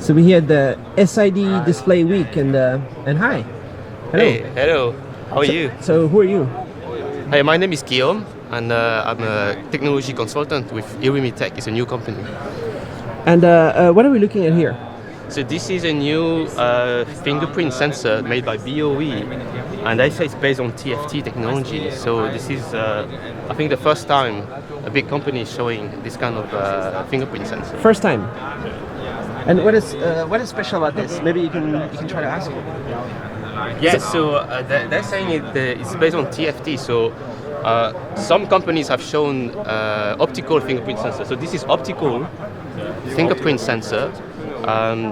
So we had the SID Display week, and hi. Hello. Hey, hello. How are you? So who are you? Hey, my name is Guillaume, and I'm a technology consultant with Irimitech. It's a new company. And what are we looking at here? So this is a new fingerprint sensor made by BOE, and I say it's based on TFT technology. So this is, I think, the first time a big company is showing this kind of fingerprint sensor. First time. And what is special about this? Maybe you can try to ask him. Yeah, so they're saying it's based on TFT. So some companies have shown optical fingerprint sensor. So this is optical fingerprint sensor.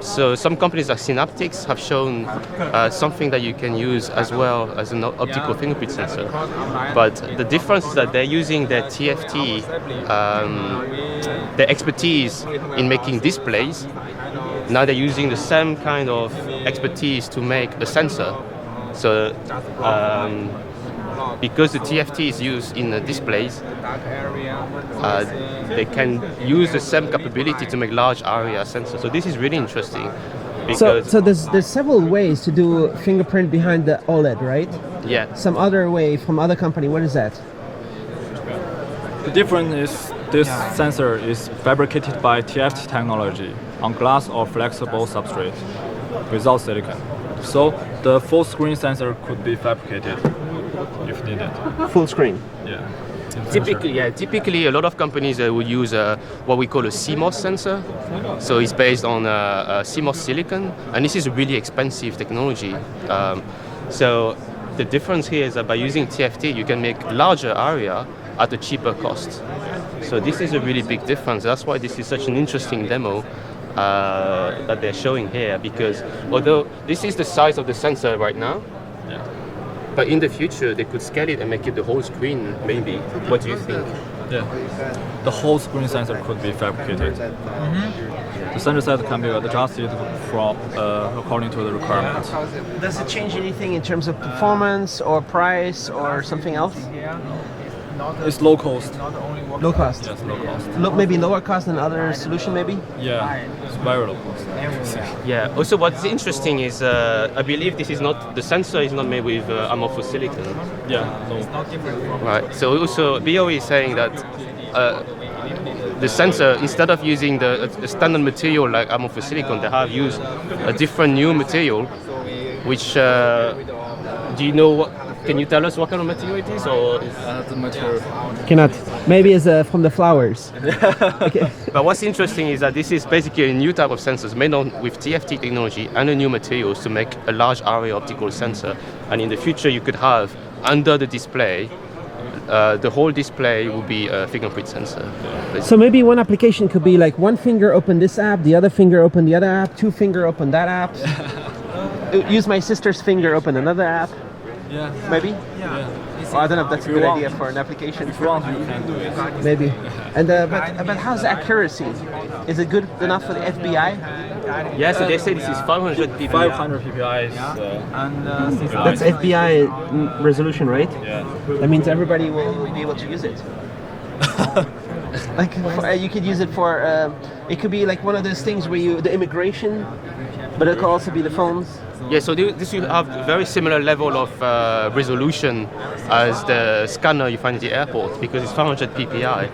So some companies like Synaptics have shown something that you can use as well as an optical fingerprint sensor. But the difference is that they're using their TFT, their expertise in making displays. Now they're using the same kind of expertise to make a sensor. So because the TFT is used in the displays, they can use the same capability to make large area sensors. So this is really interesting. So there's several ways to do fingerprint behind the OLED, right? Yeah. Some other way from other company. What is that? The difference is this sensor is fabricated by TFT technology on glass or flexible substrate without silicon. So the full screen sensor could be fabricated if needed. Full screen. Yeah. Typically a lot of companies would use what we call a CMOS sensor. So it's based on CMOS silicon, and this is a really expensive technology. So the difference here is that by using TFT, you can make larger area at a cheaper cost. So this is a really big difference. That's why this is such an interesting demo that they're showing here, because although this is the size of the sensor right now, but in the future they could scale it and make it the whole screen maybe. What do you think? Yeah. The whole screen sensor could be fabricated. The sensor set can be adjusted from according to the requirements. Does it change anything in terms of performance or price or something else? It's low cost. Low cost. Yes, low cost. Maybe lower cost than other solution, maybe? Yeah, it's very low cost. Yeah. Also, what's interesting is I believe this is not, the sensor is not made with amorphous silicon. Yeah. No. Right. So also BOE is saying that the sensor, instead of using the standard material like amorphous silicon, they have used a different new material, which do you know what? Can you tell us what kind of material it is, or The material. Cannot. Maybe it's from the flowers. Okay. But what's interesting is that this is basically a new type of sensors made with TFT technology and a new materials to make a large area optical sensor. And in the future, you could have under the display, the whole display will be a fingerprint sensor. So maybe one application could be like one finger open this app, the other finger open the other app, two finger open that app. Use my sister's finger open another app. Yeah. Maybe? Yeah. Well, I don't know if that's a good idea for an application. If you want, you can do it. Maybe. And but how's the accuracy? Is it good enough for the FBI? Yeah, so they say this is 500 ppi. 500 ppi is. That's FBI resolution, right? Yeah. That means everybody will be able to use it. Like you could use it for. It could be like one of those things where the immigration, but it could also be the phones. Yeah, so this will have very similar level of resolution as the scanner you find at the airport, because it's 500 ppi,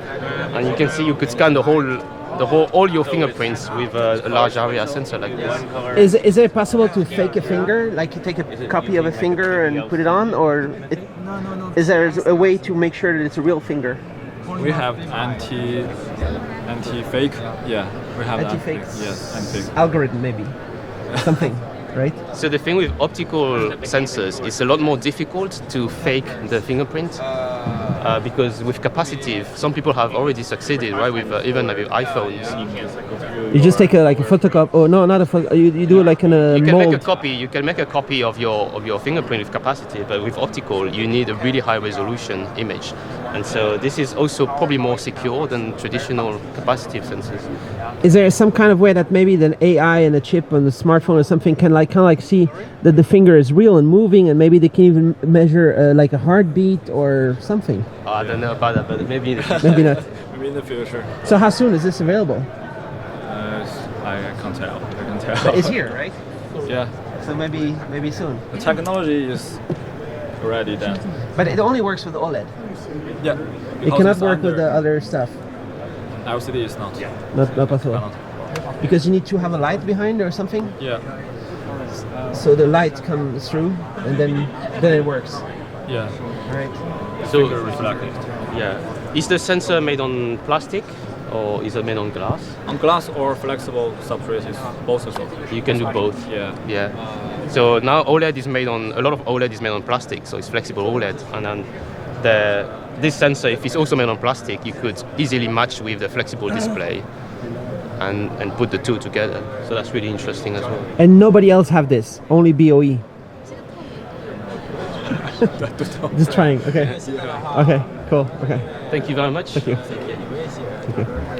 and you can see you could scan all your fingerprints with a large area sensor like this. Is it possible to fake a finger, like you take a copy of a finger and put it on, or is there a way to make sure that it's a real finger? We have anti-fake. Yeah, we have Anti-fake. Yes, anti-fake. Algorithm, maybe something. Right? So the thing with optical sensors, it's a lot more difficult to fake the fingerprint because with capacitive, some people have already succeeded, right? With even with iPhones. You just take a photocopy. Oh no, not a photo. You do it like in a You can mold. make a copy. You can make a copy of your fingerprint with capacitive, but with optical, you need a really high resolution image, and so this is also probably more secure than traditional capacitive sensors. Is there some kind of way that maybe the AI and a chip on the smartphone or something can kind of see that the finger is real and moving, and maybe they can even measure like a heartbeat or something? I don't know about that, but maybe Maybe not. Maybe in the future. So how soon is this available? I can't tell. I can tell. It's here, right? Yeah. So maybe soon. The technology is already done. But it only works with OLED. Yeah. It because cannot it's work with under- the other stuff. LCD is not. Not possible. Cannot. Because you need to have a light behind or something. Yeah. So the light comes through, and then it works. Yeah. Right. So Reflected. yeah, is the sensor made on plastic or is it made on glass? On glass or flexible substrate is both also. You can do both. Yeah. Yeah. So now OLED is made on a lot of OLED is made on plastic, so it's flexible OLED, and then this sensor, if it's also made on plastic, you could easily match with the flexible display and put the two together. So that's really interesting as well. And nobody else have this. Only BOE. Just trying. Okay. Okay. Cool. Okay. Thank you very much. Thank you. Thank you.